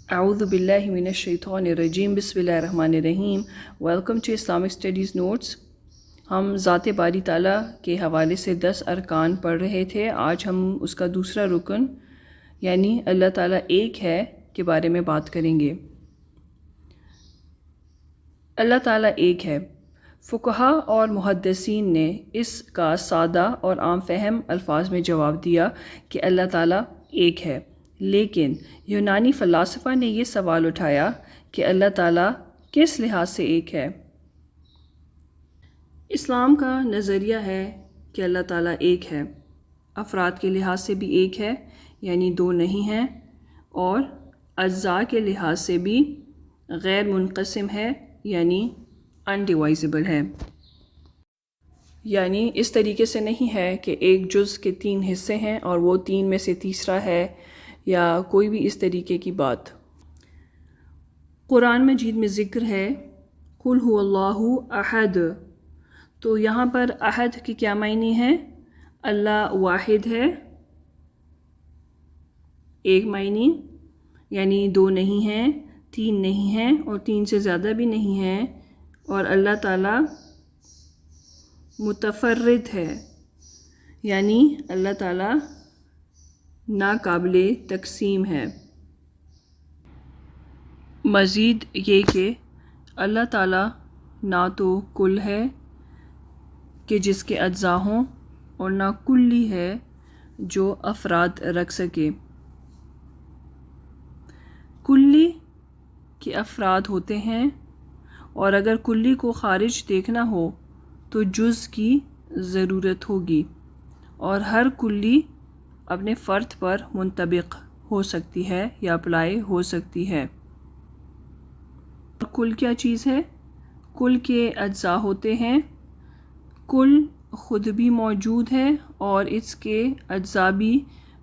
اعوذ باللہ من الشیطان الرجیم بسم اللہ الرحمن الرحیم۔ Welcome to Islamic studies notes. ہم ذات باری تعالیٰ کے حوالے سے 10 ارکان پڑھ رہے تھے۔ آج ہم اس کا دوسرا رکن یعنی اللہ تعالیٰ ایک ہے کے بارے میں بات کریں گے۔ اللہ تعالیٰ ایک ہے۔ فقہا اور محدثین نے اس کا سادہ اور عام فہم الفاظ میں جواب دیا کہ اللہ تعالیٰ ایک ہے، لیکن یونانی فلاسفہ نے یہ سوال اٹھایا کہ اللہ تعالیٰ کس لحاظ سے ایک ہے۔ اسلام کا نظریہ ہے کہ اللہ تعالیٰ ایک ہے، افراد کے لحاظ سے بھی ایک ہے یعنی دو نہیں ہیں، اور اجزاء کے لحاظ سے بھی غیر منقسم ہے یعنی انڈیوائزبل ہے۔ یعنی اس طریقے سے نہیں ہے کہ ایک جز کے 3 حصے ہیں اور وہ 3 میں سے تیسرا ہے یا کوئی بھی اس طریقے کی بات۔ قرآن مجید میں ذکر ہے قُلْ هُوَ اللَّهُ أَحَدٌ، تو یہاں پر احد کی کیا معنی ہے؟ اللہ واحد ہے، ایک معنی یعنی 2 نہیں ہیں، 3 نہیں ہیں اور 3 سے زیادہ بھی نہیں ہیں، اور اللہ تعالیٰ متفرد ہے یعنی اللہ تعالیٰ ناقابل تقسیم ہے۔ مزید یہ کہ اللہ تعالیٰ نہ تو کل ہے کہ جس کے اجزاء ہوں اور نہ کلی ہے جو افراد رکھ سکے۔ کلی کے افراد ہوتے ہیں، اور اگر کلی کو خارج دیکھنا ہو تو جز کی ضرورت ہوگی، اور ہر کلی اپنے فرد پر منطبق ہو سکتی ہے یا اپلائی ہو سکتی ہے۔ کل کیا چیز ہے؟ کل کے اجزاء ہوتے ہیں، کل خود بھی موجود ہے اور اس کے اجزاء بھی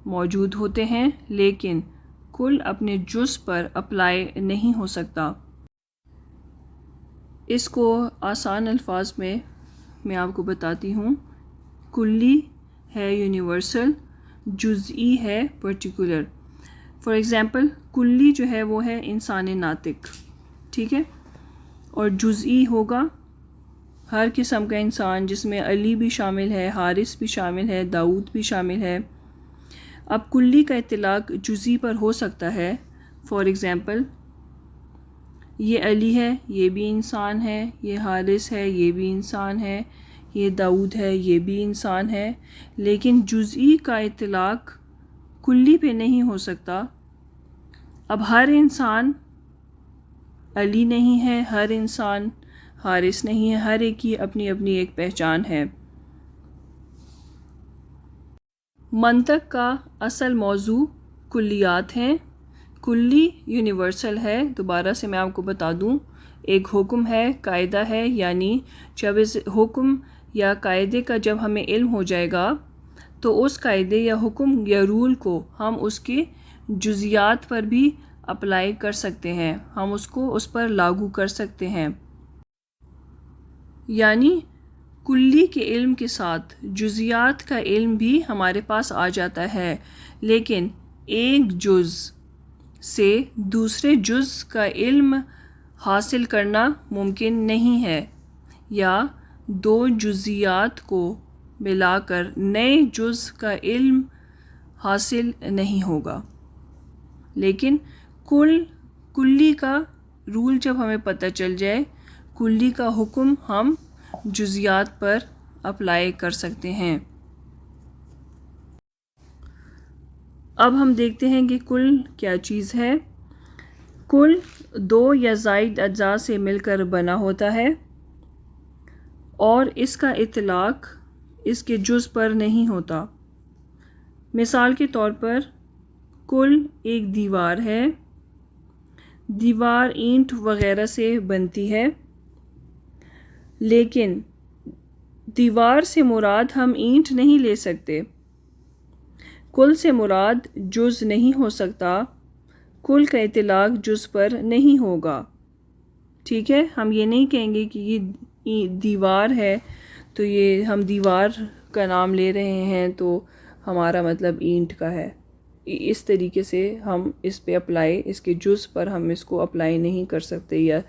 موجود ہوتے ہیں، لیکن کل اپنے جز پر اپلائی نہیں ہو سکتا۔ اس کو آسان الفاظ میں آپ کو بتاتی ہوں۔ کلی ہے یونیورسل، جزئی ہے پرٹیکولر۔ فار ایگزامپل کلی جو ہے وہ ہے انسان ناطق، ٹھیک ہے، اور جزئی ہوگا ہر قسم کا انسان جس میں علی بھی شامل ہے، حارث بھی شامل ہے، داؤد بھی شامل ہے۔ اب کلی کا اطلاق جزئی پر ہو سکتا ہے۔ فار ایگزامپل یہ علی ہے، یہ بھی انسان ہے، یہ حارث ہے، یہ بھی انسان ہے، یہ داؤد ہے، یہ بھی انسان ہے، لیکن جزئی کا اطلاق کلی پہ نہیں ہو سکتا۔ اب ہر انسان علی نہیں ہے، ہر انسان حارث نہیں ہے، ہر ایک کی اپنی اپنی ایک پہچان ہے۔ منطق کا اصل موضوع کلیات ہیں۔ کلی یونیورسل ہے، دوبارہ سے میں آپ کو بتا دوں، ایک حکم ہے، قاعدہ ہے، یعنی جب اس حکم یا قاعدے کا جب ہمیں علم ہو جائے گا تو اس قاعدے یا حکم یا رول کو ہم اس کے جزیات پر بھی اپلائی کر سکتے ہیں، ہم اس کو اس پر لاگو کر سکتے ہیں۔ یعنی کلی کے علم کے ساتھ جزیات کا علم بھی ہمارے پاس آ جاتا ہے، لیکن ایک جز سے دوسرے جز کا علم حاصل کرنا ممکن نہیں ہے، یا 2 جزیات کو ملا کر نئے جز کا علم حاصل نہیں ہوگا۔ لیکن کلی کا رول جب ہمیں پتہ چل جائے، کلی کا حکم ہم جزیات پر اپلائی کر سکتے ہیں۔ اب ہم دیکھتے ہیں کہ کل کیا چیز ہے۔ کل 2 یا زائد اجزاء سے مل کر بنا ہوتا ہے، اور اس کا اطلاق اس کے جز پر نہیں ہوتا۔ مثال کے طور پر کل ایک دیوار ہے، دیوار اینٹ وغیرہ سے بنتی ہے، لیکن دیوار سے مراد ہم اینٹ نہیں لے سکتے، کل سے مراد جز نہیں ہو سکتا، کل کا اطلاق جز پر نہیں ہوگا، ٹھیک ہے۔ ہم یہ نہیں کہیں گے کہ یہ دیوار ہے تو یہ ہم دیوار کا نام لے رہے ہیں تو ہمارا مطلب اینٹ کا ہے، اس طریقے سے ہم اس پہ اپلائی، اس کے جز پر ہم اس کو اپلائی نہیں کر سکتے. یا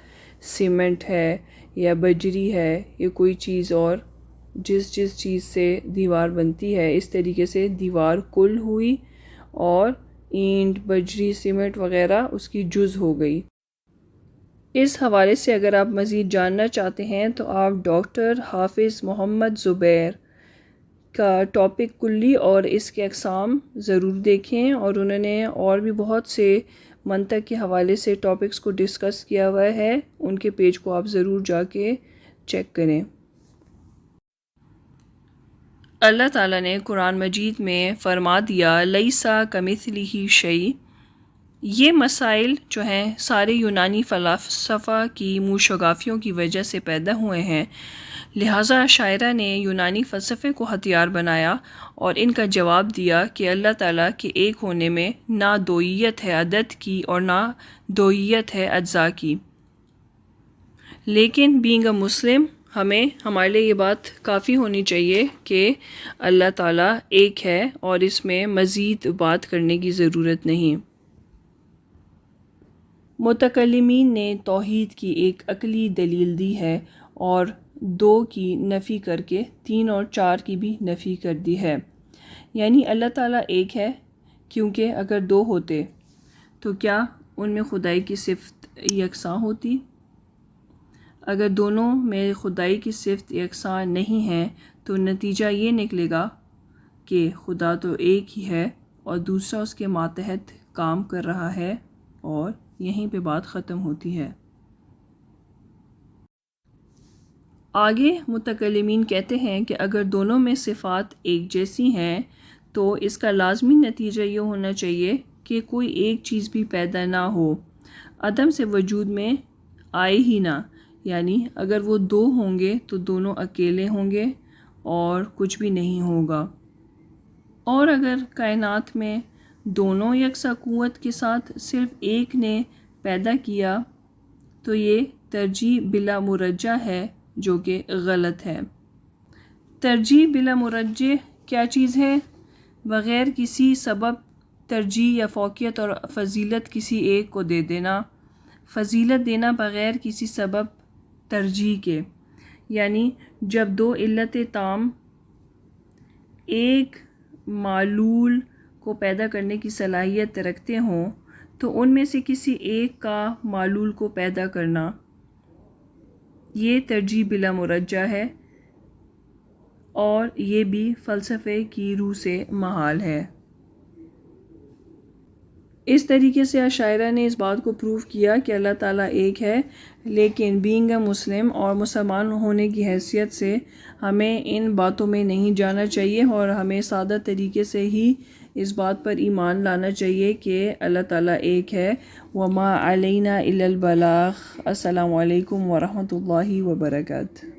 سیمنٹ ہے یا بجری ہے یا کوئی چیز اور جس چیز سے دیوار بنتی ہے، اس طریقے سے دیوار کل ہوئی اور اینٹ، بجری، سیمنٹ وغیرہ اس کی جز ہو گئی. اس حوالے سے اگر آپ مزید جاننا چاہتے ہیں تو آپ ڈاکٹر حافظ محمد زبیر کا ٹاپک کلی اور اس کے اقسام ضرور دیکھیں، اور انہوں نے اور بھی بہت سے منطق کے حوالے سے ٹاپکس کو ڈسکس کیا ہوا ہے. ان کے پیج کو آپ ضرور جا کے چیک کریں. اللہ تعالیٰ نے قرآن مجید میں فرما دیا لیسا کمثلہ شیء. یہ مسائل جو ہیں سارے یونانی فلاسفہ کی موشگافیوں کی وجہ سے پیدا ہوئے ہیں، لہٰذا شاعرہ نے یونانی فلسفے کو ہتھیار بنایا اور ان کا جواب دیا کہ اللہ تعالیٰ کے ایک ہونے میں نہ دوئیت ہے عدد کی اور نہ دوئیت ہے اجزاء کی. لیکن بینگ اے مسلم ہمارے لیے یہ بات کافی ہونی چاہیے کہ اللہ تعالیٰ ایک ہے اور اس میں مزید بات کرنے کی ضرورت نہیں. متکلمین نے توحید کی ایک عقلی دلیل دی ہے اور 2 کی نفی کر کے 3 اور 4 کی بھی نفی کر دی ہے. یعنی اللہ تعالیٰ ایک ہے، کیونکہ اگر 2 ہوتے تو کیا ان میں خدائی کی صفت یکساں ہوتی؟ اگر دونوں میں خدائی کی صفت یکساں نہیں ہے تو نتیجہ یہ نکلے گا کہ خدا تو ایک ہی ہے اور دوسرا اس کے ماتحت کام کر رہا ہے، اور یہیں پہ بات ختم ہوتی ہے. آگے متکلمین کہتے ہیں کہ اگر دونوں میں صفات ایک جیسی ہیں تو اس کا لازمی نتیجہ یہ ہونا چاہیے کہ کوئی ایک چیز بھی پیدا نہ ہو، عدم سے وجود میں آئے ہی نہ. یعنی اگر وہ 2 ہوں گے تو دونوں اکیلے ہوں گے اور کچھ بھی نہیں ہوگا. اور اگر کائنات میں دونوں یکساں قوت کے ساتھ صرف ایک نے پیدا کیا تو یہ ترجیح بلا مرجح ہے، جو کہ غلط ہے. ترجیح بلا مرجح کیا چیز ہے؟ بغیر کسی سبب ترجیح یا فوقیت اور فضیلت کسی ایک کو دے دینا، فضیلت دینا بغیر کسی سبب ترجیح کے. یعنی جب 2 علت تام ایک معلول کو پیدا کرنے کی صلاحیت رکھتے ہوں تو ان میں سے کسی ایک کا معلول کو پیدا کرنا، یہ ترجیح بلا مرجح ہے، اور یہ بھی فلسفے کی روح سے محال ہے. اس طریقے سے اشاعرہ نے اس بات کو پروف کیا کہ اللہ تعالیٰ ایک ہے، لیکن بینگ اے مسلم اور مسلمان ہونے کی حیثیت سے ہمیں ان باتوں میں نہیں جانا چاہیے، اور ہمیں سادہ طریقے سے ہی اس بات پر ایمان لانا چاہیے کہ اللہ تعالیٰ ایک ہے. وما علینا الا البلاغ. السلام علیکم ورحمۃ اللہ وبرکاتہ.